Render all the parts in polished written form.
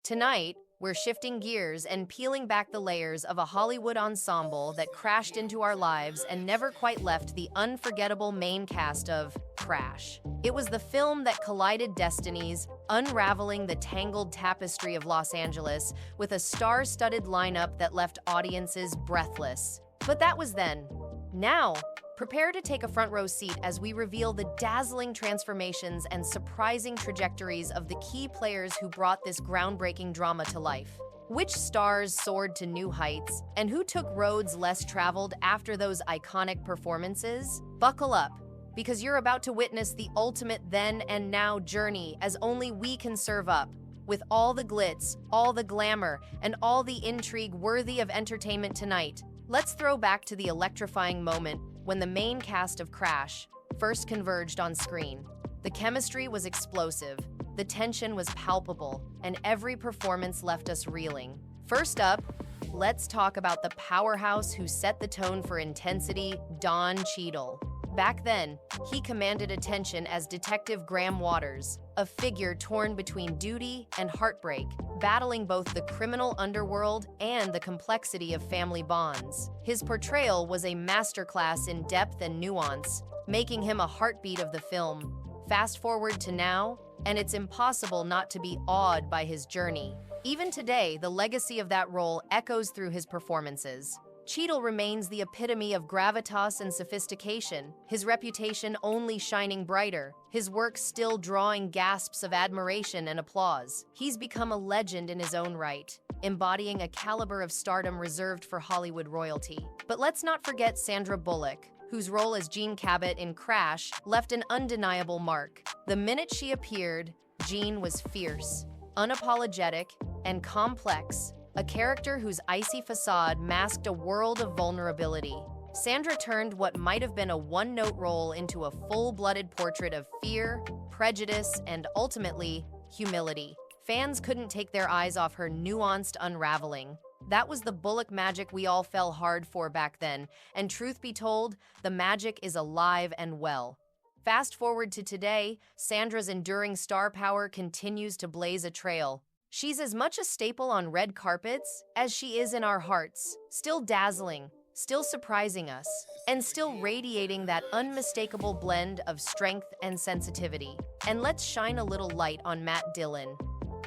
Tonight, we're shifting gears and peeling back the layers of a Hollywood ensemble that crashed into our lives and never quite left the unforgettable main cast of Crash. It was the film that collided destinies, unraveling the tangled tapestry of Los Angeles with a star-studded lineup that left audiences breathless. But that was then. Now, prepare to take a front row seat as we reveal the dazzling transformations and surprising trajectories of the key players who brought this groundbreaking drama to life. Which stars soared to new heights, and who took roads less traveled after those iconic performances? Buckle up, because you're about to witness the ultimate then and now journey as only we can serve up, with all the glitz, all the glamour, and all the intrigue worthy of entertainment tonight. Let's throw back to the electrifying moment when the main cast of Crash first converged on screen. The chemistry was explosive, the tension was palpable, and every performance left us reeling. First up, let's talk about the powerhouse who set the tone for intensity, Don Cheadle. Back then, he commanded attention as Detective Graham Waters, a figure torn between duty and heartbreak, battling both the criminal underworld and the complexity of family bonds. His portrayal was a masterclass in depth and nuance, making him a heartbeat of the film. Fast forward to now, and it's impossible not to be awed by his journey. Even today, the legacy of that role echoes through his performances. Cheadle remains the epitome of gravitas and sophistication, his reputation only shining brighter, his work still drawing gasps of admiration and applause. He's become a legend in his own right, embodying a caliber of stardom reserved for Hollywood royalty. But let's not forget Sandra Bullock, whose role as Jean Cabot in Crash left an undeniable mark. The minute she appeared, Jean was fierce, unapologetic, and complex, a character whose icy facade masked a world of vulnerability. Sandra turned what might have been a one-note role into a full-blooded portrait of fear, prejudice, and ultimately, humility. Fans couldn't take their eyes off her nuanced unraveling. That was the Bullock magic we all fell hard for back then, and truth be told, the magic is alive and well. Fast forward to today, Sandra's enduring star power continues to blaze a trail. She's as much a staple on red carpets as she is in our hearts, still dazzling, still surprising us, and still radiating that unmistakable blend of strength and sensitivity. And let's shine a little light on Matt Dillon.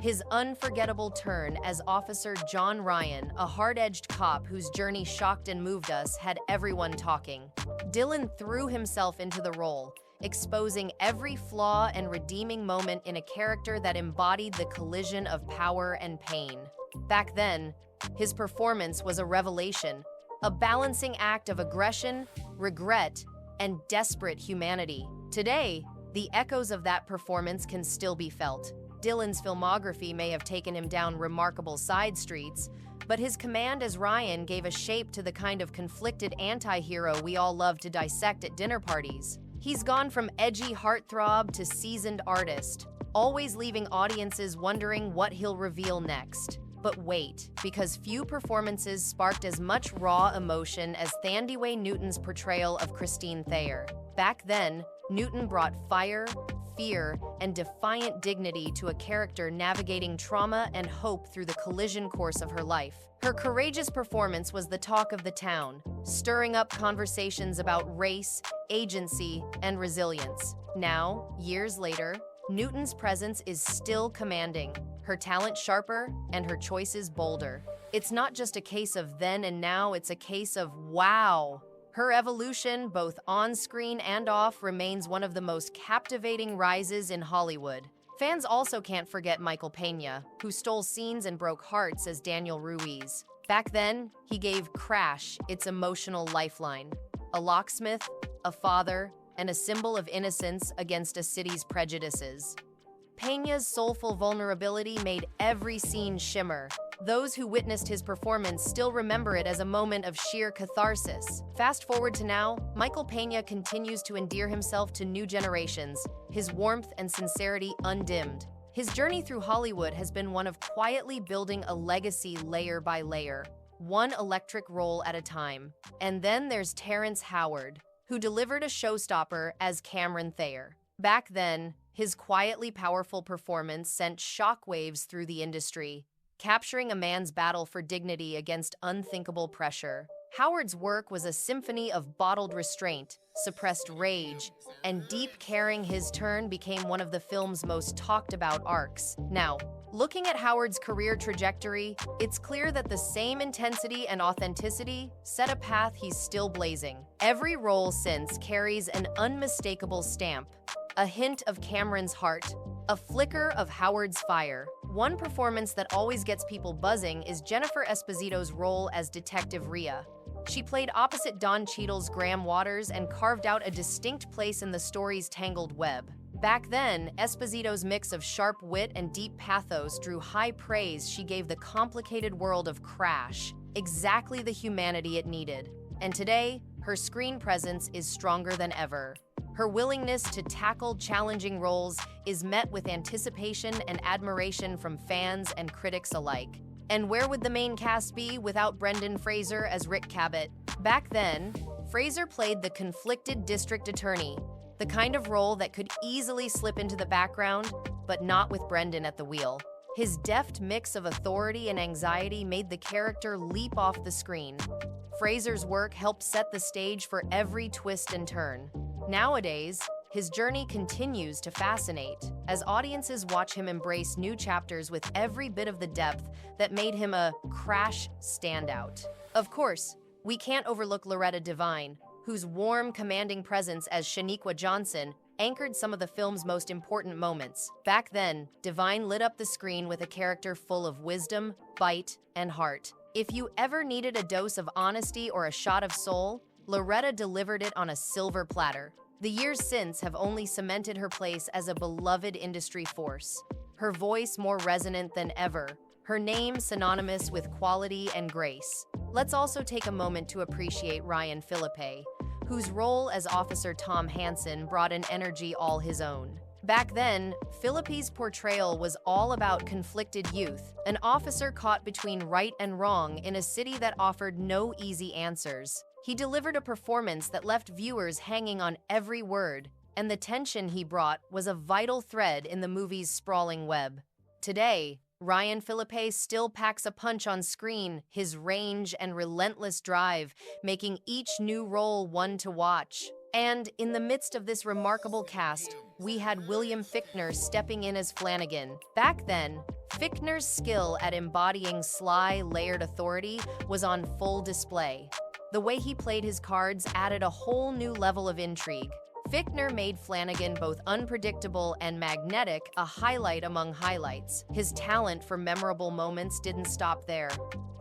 His unforgettable turn as Officer John Ryan, a hard-edged cop whose journey shocked and moved us, had everyone talking. Dillon threw himself into the role, exposing every flaw and redeeming moment in a character that embodied the collision of power and pain. Back then, his performance was a revelation, a balancing act of aggression, regret, and desperate humanity. Today, the echoes of that performance can still be felt. Dillon's filmography may have taken him down remarkable side streets, but his command as Ryan gave a shape to the kind of conflicted anti-hero we all love to dissect at dinner parties. He's gone from edgy heartthrob to seasoned artist, always leaving audiences wondering what he'll reveal next. But wait, because few performances sparked as much raw emotion as Thandiwe Newton's portrayal of Christine Thayer. Back then, Newton brought fire, fear, and defiant dignity to a character navigating trauma and hope through the collision course of her life. Her courageous performance was the talk of the town, stirring up conversations about race, agency, and resilience. Now, years later, Newton's presence is still commanding, her talent sharper, and her choices bolder. It's not just a case of then and now, it's a case of wow. Her evolution, both on-screen and off, remains one of the most captivating rises in Hollywood. Fans also can't forget Michael Peña, who stole scenes and broke hearts as Daniel Ruiz. Back then, he gave Crash its emotional lifeline. A locksmith, a father, and a symbol of innocence against a city's prejudices. Peña's soulful vulnerability made every scene shimmer. Those who witnessed his performance still remember it as a moment of sheer catharsis. Fast forward to now, Michael Peña continues to endear himself to new generations, his warmth and sincerity undimmed. His journey through Hollywood has been one of quietly building a legacy layer by layer, one electric role at a time. And then there's Terrence Howard, who delivered a showstopper as Cameron Thayer. Back then, His quietly powerful performance sent shockwaves through the industry, capturing a man's battle for dignity against unthinkable pressure. Howard's work was a symphony of bottled restraint, suppressed rage, and deep caring. His turn became one of the film's most talked about arcs. Now, looking at Howard's career trajectory, it's clear that the same intensity and authenticity set a path he's still blazing. Every role since carries an unmistakable stamp, a hint of Cameron's heart, a flicker of Howard's fire. One performance that always gets people buzzing is Jennifer Esposito's role as Detective Rhea. She played opposite Don Cheadle's Graham Waters and carved out a distinct place in the story's tangled web. Back then, Esposito's mix of sharp wit and deep pathos drew high praise. She gave the complicated world of Crash exactly the humanity it needed. And today, her screen presence is stronger than ever. Her willingness to tackle challenging roles is met with anticipation and admiration from fans and critics alike. And where would the main cast be without Brendan Fraser as Rick Cabot? Back then, Fraser played the conflicted district attorney, the kind of role that could easily slip into the background, but not with Brendan at the wheel. His deft mix of authority and anxiety made the character leap off the screen. Fraser's work helped set the stage for every twist and turn. Nowadays, his journey continues to fascinate as audiences watch him embrace new chapters with every bit of the depth that made him a Crash standout. Of course, we can't overlook Loretta Devine, whose warm, commanding presence as Shaniqua Johnson anchored some of the film's most important moments. Back then, Devine lit up the screen with a character full of wisdom, bite, and heart. If you ever needed a dose of honesty or a shot of soul, Loretta delivered it on a silver platter. The years since have only cemented her place as a beloved industry force. Her voice more resonant than ever, her name synonymous with quality and grace. Let's also take a moment to appreciate Ryan Philippe, whose role as Officer Tom Hansen brought an energy all his own. Back then, Philippe's portrayal was all about conflicted youth, an officer caught between right and wrong in a city that offered no easy answers. He delivered a performance that left viewers hanging on every word, and the tension he brought was a vital thread in the movie's sprawling web. Today, Ryan Philippe still packs a punch on screen, his range and relentless drive, making each new role one to watch. And in the midst of this remarkable cast, we had William Fichtner stepping in as Flanagan. Back then, Fichtner's skill at embodying sly, layered authority was on full display. The way he played his cards added a whole new level of intrigue. Fichtner made Flanagan both unpredictable and magnetic, a highlight among highlights. His talent for memorable moments didn't stop there.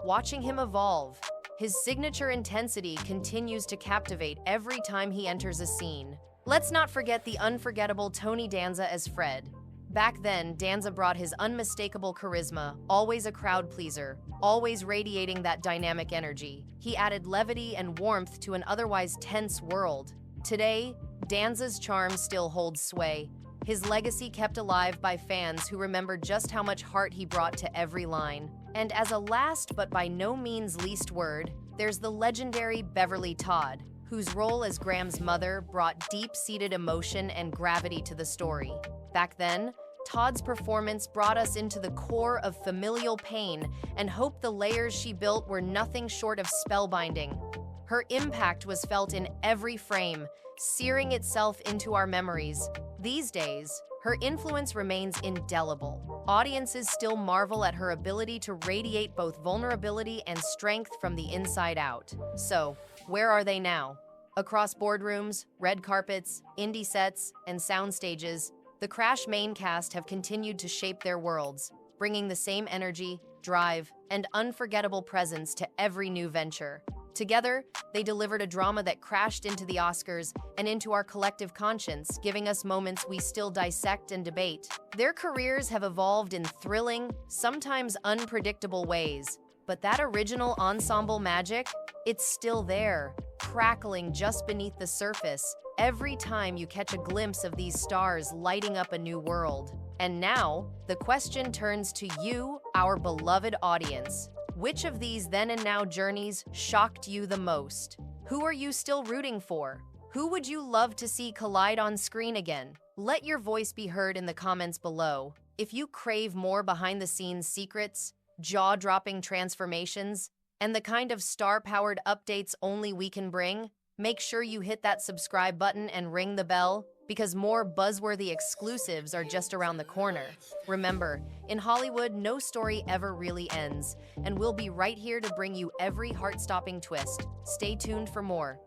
Watching him evolve, his signature intensity continues to captivate every time he enters a scene. Let's not forget the unforgettable Tony Danza as Fred. Back then, Danza brought his unmistakable charisma, always a crowd pleaser, always radiating that dynamic energy. He added levity and warmth to an otherwise tense world. Today, Danza's charm still holds sway, his legacy kept alive by fans who remember just how much heart he brought to every line. And as a last but by no means least word, there's the legendary Beverly Todd, whose role as Graham's mother brought deep-seated emotion and gravity to the story. Back then, Todd's performance brought us into the core of familial pain and hope. The layers she built were nothing short of spellbinding. Her impact was felt in every frame, searing itself into our memories. These days, her influence remains indelible. Audiences still marvel at her ability to radiate both vulnerability and strength from the inside out. So, where are they now? Across boardrooms, red carpets, indie sets, and sound stages, the Crash main cast have continued to shape their worlds, bringing the same energy, drive, and unforgettable presence to every new venture. Together, they delivered a drama that crashed into the Oscars and into our collective conscience, giving us moments we still dissect and debate. Their careers have evolved in thrilling, sometimes unpredictable ways, but that original ensemble magic, it's still there, crackling just beneath the surface, every time you catch a glimpse of these stars lighting up a new world. And now, the question turns to you, our beloved audience. Which of these then and now journeys shocked you the most? Who are you still rooting for? Who would you love to see collide on screen again? Let your voice be heard in the comments below. If you crave more behind-the-scenes secrets, jaw-dropping transformations, and the kind of star-powered updates only we can bring, make sure you hit that subscribe button and ring the bell, because more buzzworthy exclusives are just around the corner. Remember, in Hollywood, no story ever really ends, and we'll be right here to bring you every heart-stopping twist. Stay tuned for more.